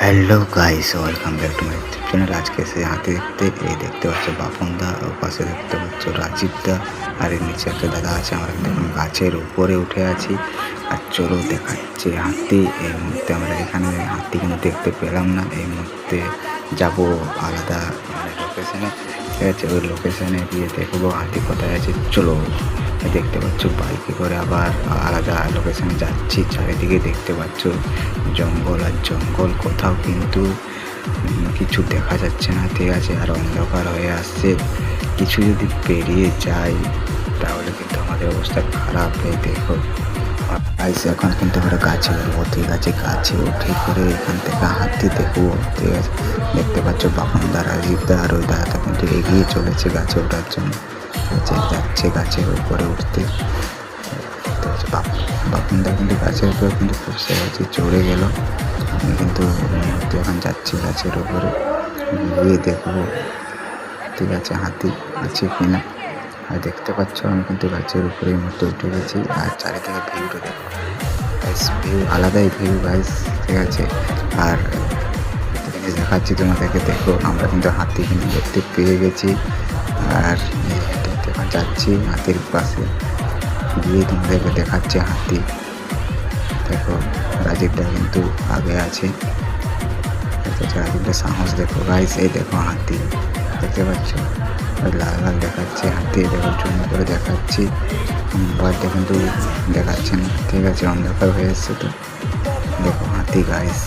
Hello guys, welcome back to my YouTube channel. আজকে সে হাতে দেখতে পাচ্ছ বাপন দা, ও পাশে দেখতে পাচ্ছ রাজীব দা, আর এর নিচে একটা দাদা আছে। আমরা দেখুন গাছের উপরে উঠে আছি আর চলো দেখাচ্ছে হাতি। এই মুহূর্তে আমরা এখানে হাতি কিন্তু দেখতে পেলাম না। এই মুহূর্তে যাব আলাদা লোকেশনে, ঠিক আছে? ওই লোকেশনে গিয়ে দেখবো হাতি কোথায় আছে। চলো, দেখতে পাচ্ছ বাইকে করে আবার আলাদা লোকেশনে যাচ্ছি। চারিদিকে দেখতে পাচ্ছ জঙ্গল আর জঙ্গল, কোথাও কিন্তু কিছু দেখা যাচ্ছে না, ঠিক আছে? আর অন্ধকার হয়ে আসছে। কিছু যদি পেরিয়ে যাই তাহলে কিন্তু আমাদের অবস্থা খারাপ। এই দেখো আইসে, এখন কিন্তু আমরা গাছে উঠবো, ঠিক আছে? গাছে উঠে করে এখান থেকে হাতি দেখবো, ঠিক আছে? দেখতে পাচ্ছ বাপনদা, রাজীবদা আর ওই দাদাটা কিন্তু এগিয়ে চলেছে গাছে ওঠার জন্য, ঠিক আছে? যাচ্ছে গাছের উপরে উঠতে। বাপনদা কিন্তু গাছের উপরে কিন্তু খুব সহজে চড়ে গেল। আমি কিন্তু এখন যাচ্ছি গাছের উপরে, গিয়ে দেখবো, ঠিক আছে, হাতি আছে কিনা। আর দেখতে পাচ্ছ আমি কিন্তু গাছের উপরে মতো উঠে গেছি। আর চারিদিকে ভিউটা দেখো গাইস, ভিউ আলাদাই ভিউ গাইস, ঠিক আছে? আর জিনিস দেখাচ্ছি তোমাদেরকে, দেখো আমরা কিন্তু হাতি কিন্তু দেখতে পেয়ে গেছি। আর এখন যাচ্ছি হাতির পাশে, গিয়ে তোমাদেরকে দেখাচ্ছে হাতি। দেখো রাজীবটা কিন্তু আগে আছে, রাজীবটা সাহস দেখো গাইস। এই দেখো হাতি, দেখতে পাচ্ছ? লাল লাল দেখাচ্ছে হাতি। দেখো জুম করে দেখাচ্ছি, মোবাইলটা কিন্তু দেখাচ্ছে না, ঠিক আছে? অন্ধকার হয়ে এসছে তো। দেখো হাতি গাইস।